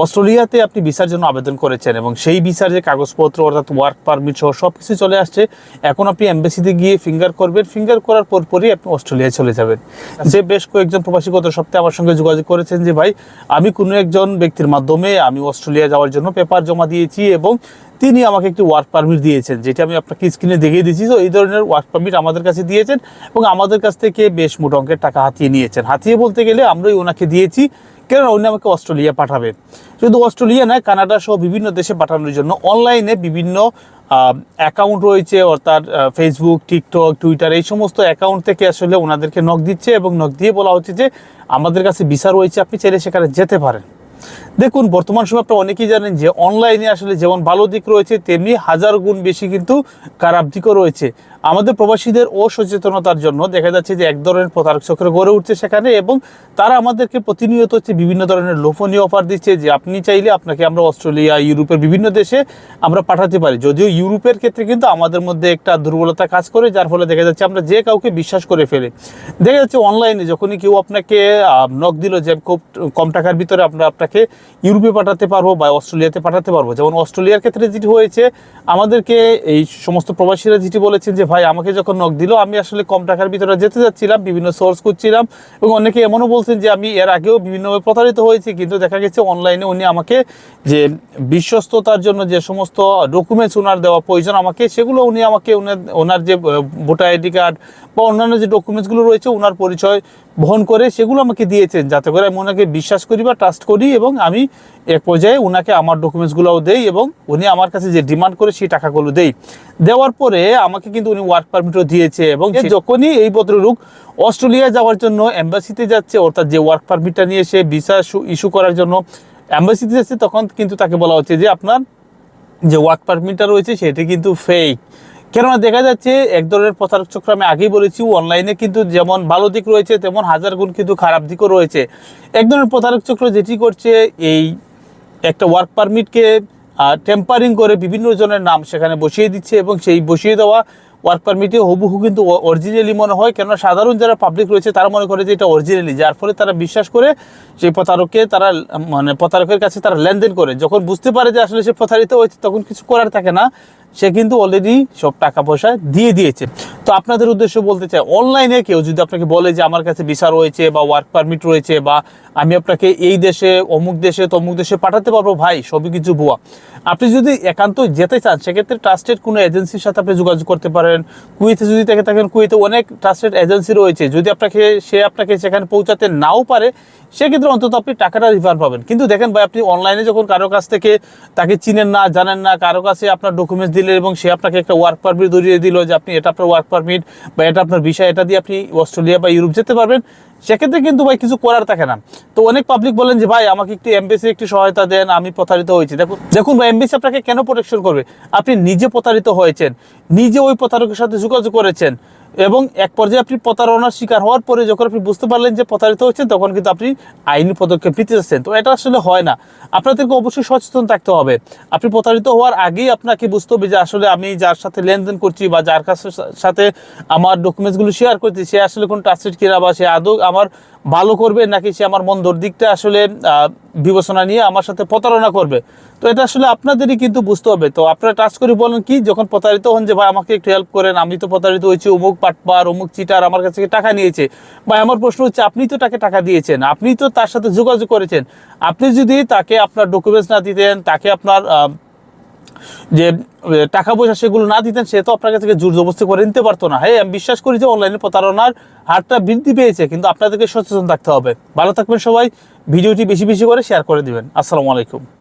অস্ট্রেলিয়াতে আপনি ভিসার জন্য আবেদন করেছেন এবং সেই ভিসার যে কাগজপত্র অর্থাৎ ওয়ার্ক পারমিট সহ সব কিছু চলে আসছে। এখন আপনি এম্বাসিতে গিয়ে ফিঙ্গার করবেন, ফিঙ্গার করার পরই আপনি অস্ট্রেলিয়ায় চলে যাবেন। যে বেশ কয়েকজন প্রবাসী গত সপ্তাহে আমার সঙ্গে যোগাযোগ করেছেন যে ভাই, আমি কোনো একজন ব্যক্তির মাধ্যমে আমি অস্ট্রেলিয়া যাওয়ার জন্য পেপার জমা দিয়েছি এবং তিনি আমাকে একটি ওয়ার্ক পারমিট দিয়েছেন, যেটা আমি আপনাকে স্ক্রিনে দেখিয়ে দিয়েছি। তো এই ধরনের ওয়ার্ক পারমিট আমাদের কাছে দিয়েছেন এবং আমাদের কাছ থেকে বেশ মোটা অঙ্কের টাকা হাতিয়ে নিয়েছেন। হাতিয়ে বলতে গেলে আমরাই ওনাকে দিয়েছি, কেননা উনি আমাকে অস্ট্রেলিয়া পাঠাবেন। শুধু অস্ট্রেলিয়া নয়, কানাডা সহ বিভিন্ন দেশে পাঠানোর জন্য অনলাইনে বিভিন্ন অ্যাকাউন্ট রয়েছে, অর্থাৎ ফেসবুক, টিকটক, টুইটার এই সমস্ত অ্যাকাউন্ট থেকে আসলে ওনাদেরকে নক দিচ্ছে এবং নক দিয়ে বলা হচ্ছে যে আমাদের কাছে ভিসা রয়েছে, আপনি চাইলে সেখানে যেতে পারেন। দেখুন, বর্তমান সময় আপনারা অনেকেই জানেন যে অনলাইনে আসলে যেমন ভালো দিক রয়েছে তেমনি হাজার গুণ বেশি কিন্তু খারাপ দিকও রয়েছে। আমাদের প্রবাসীদের অসচেতনতার জন্য দেখা যাচ্ছে যে এক ধরনের প্রতারক চক্র গড়ে উঠছে সেখানে, এবং তারা আমাদেরকে প্রতিনিয়ত হচ্ছে বিভিন্ন ধরনের লোভনীয় অফার দিচ্ছে যে আপনি চাইলে আপনাকে আমরা অস্ট্রেলিয়া, ইউরোপের বিভিন্ন দেশে আমরা পাঠাতে পারি। যদিও ইউরোপের ক্ষেত্রে কিন্তু আমাদের মধ্যে একটা দুর্বলতা কাজ করে, যার ফলে দেখা যাচ্ছে আমরা যে কাউকে বিশ্বাস করে ফেলে। দেখা যাচ্ছে অনলাইনে যখনই কেউ আপনাকে নক দিল যে খুব কম টাকার ভিতরে আপনাকে ইউরোপে পাঠাতে পারবো বা অস্ট্রেলিয়াতে পাঠাতে পারবো, যেমন অস্ট্রেলিয়ার ক্ষেত্রে যেটি হয়েছে, আমাদেরকে এই সমস্ত প্রবাসীরা যেটি বলেছেন যে ভাই, আমাকে যখন নক দিল আমি আসলে কম টাকার ভিতরে যেতে যাচ্ছিলাম, বিভিন্ন সোর্স করছিলাম এবং অনেকে এমনও বলছেন যে আমি এর আগেও বিভিন্নভাবে প্রতারিত হয়েছি, কিন্তু দেখা গেছে অনলাইনে উনি আমাকে যে বিশ্বস্ততার জন্য যে সমস্ত ডকুমেন্টস ওনার দেওয়া প্রয়োজন আমাকে, সেগুলো উনি আমাকে ওনার যে ভোটার আইডি কার্ড বা অন্যান্য যে ডকুমেন্টসগুলো রয়েছে ওনার পরিচয় বহন করে সেগুলো আমাকে দিয়েছেন, যাতে করে আমি ওনাকে বিশ্বাস করি বা ট্রাস্ট করি এবং আমি এক পর্যায়ে ওনাকে আমার ডকুমেন্টসগুলোও দেই এবং উনি আমার কাছে যে ডিমান্ড করে সেই টাকাগুলো দেই। দেওয়ার পরে আমাকে কিন্তু উনি ওয়ার্ক পারমিটও দিয়েছে এবং যখনই এই ভদ্রলোক অস্ট্রেলিয়া যাওয়ার জন্য এম্বাসিতে যাচ্ছে, অর্থাৎ যে ওয়ার্ক পারমিটটা নিয়ে সে ভিসা ইস্যু করার জন্য এম্বাসিতে যাচ্ছে, তখন কিন্তু তাকে বলা হচ্ছে যে আপনার যে ওয়ার্ক পারমিটটা রয়েছে সেটি কিন্তু ফেক। কেননা দেখা যাচ্ছে এক ধরনের প্রতারক চক্র, আমি আগেই বলেছি অনলাইনে কিন্তু যেমন ভালো দিক রয়েছে তেমন হাজার গুণ কিন্তু খারাপ দিকও রয়েছে। এক ধরনের প্রতারক চক্র যেটি করছে, এই একটা ওয়ার্ক পারমিটকে টেম্পারিং করে বিভিন্ন জনের নাম সেখানে বসিয়ে দিচ্ছে এবং সেই বসিয়ে দেওয়া ওয়ার্ক পারমিটে হুবহু কিন্তু অরিজিনালি মনে হয়, কেননা সাধারণ যারা পাবলিক রয়েছে তারা মনে করে যে এটা অরিজিনালি, যার ফলে তারা বিশ্বাস করে সেই প্রতারককে প্রতারকের কাছে তারা লেনদেন করে। যখন বুঝতে পারে যে আসলে সে প্রতারিত হয়েছে তখন কিছু করার থাকে না, সে কিন্তু অলরেডি সব টাকা পয়সা দিয়ে দিয়েছে। তো আপনাদের উদ্দেশ্য বলতে চাই, অনলাইনে কেউ যদি আপনাকে বলে যে আমার কাছে ভিসা রয়েছে বা ওয়ার্ক পারমিট রয়েছে বা আমি আপনাকে এই দেশে অমুক দেশে তমুক দেশে পাঠাতে পারবো, ভাই সবই কিছু ভুয়া। আপনি যদি একান্ত যেতে চান সেক্ষেত্রে ট্রাস্টেড কোনো এজেন্সির সাথে আপনি যোগাযোগ করতে পারেন। কুয়েতে যদি থেকে থাকেন, কুয়েতে অনেক ট্রাস্টেড এজেন্সি রয়েছে, যদি সে আপনাকে সেখানে পৌঁছাতে নাও পারে সেক্ষেত্রে অন্তত আপনি টাকাটা রিফান্ড পাবেন। কিন্তু দেখেন ভাই, আপনি অনলাইনে যখন কারো কাছ থেকে তাকে চিনেন না, জানেন না, কারো কাছে আপনার ডকুমেন্টস দিলেন এবং সে আপনাকে একটা ওয়ার্ক পারমিট ধরিয়ে দিল যে আপনি এটা আপনার ওয়ার্ক পারমিট বা এটা আপনার ভিসা, এটা দিয়ে আপনি অস্ট্রেলিয়া বা ইউরোপ যেতে পারবেন, সেক্ষেত্রে কিন্তু ভাই কিছু করার থাকে না। তো অনেক পাবলিক বলেন যে ভাই আমাকে একটু এমবেসির একটু সহায়তা দেন, আমি প্রতারিত হয়েছি। দেখুন ভাই, এমবেসি আপনাকে কেন প্রোটেকশন করবে? আপনি নিজে প্রতারিত হয়েছেন, নিজে ওই প্রতারকের সাথে যোগাযোগ করেছেন এবং এক পর্যায়ে আপনি প্রতারণার শিকার হওয়ার পরে যখন আপনি বুঝতে পারলেন যে প্রতারিত হচ্ছেন, তখন কিন্তু আপনি আইনি পদক্ষেপ নিতে যাচ্ছেন। তো এটা আসলে হয় না। আপনাদেরকে অবশ্যই সচেতন থাকতে হবে। আপনি প্রতারিত হওয়ার আগেই আপনাকে বুঝতে হবে যে আসলে আমি যার সাথে লেনদেন করছি বা যার সাথে আমার ডকুমেন্টসগুলো শেয়ার করছি সে আসলে কোন ট্রাস্টেড কিনা, বা সে আদৌ আমার ভালো করবে নাকি সে আমার মন্দর দিকটা আসলে বিবেচনা নিয়ে আমার সাথে প্রতারণা করবে। তো এটা আসলে আপনাদেরই কিন্তু বুঝতে হবে। তো আপনারা ট্রাস্ট করে বলেন কি, যখন প্রতারিত হন যে ভাই আমাকে একটু হেল্প করেন, আমি তো প্রতারিত হয়েছি, অমুক পাটপার অমুক চিটার আমার কাছ থেকে টাকা নিয়েছে। ভাই আমার প্রশ্ন হচ্ছে, আপনি তো তাকে টাকা দিয়েছেন, আপনি তো তার সাথে যোগাযোগ করেছেন, আপনি যদি তাকে আপনার ডকুমেন্টস না দিতেন, তাকে আপনার যে টাকা পয়সা সেগুলো না দিতেন, সে তো আপনার কাছ থেকে জোর জবরদস্তি করে নিতে পারতো না। হ্যাঁ, আমি বিশ্বাস করি যে অনলাইনে প্রতারণার হারটা বৃদ্ধি পেয়েছে, কিন্তু আপনাদেরকে সচেতন থাকতে হবে। ভালো থাকবেন সবাই, ভিডিওটি বেশি বেশি করে শেয়ার করে দিবেন। আসসালামু আলাইকুম।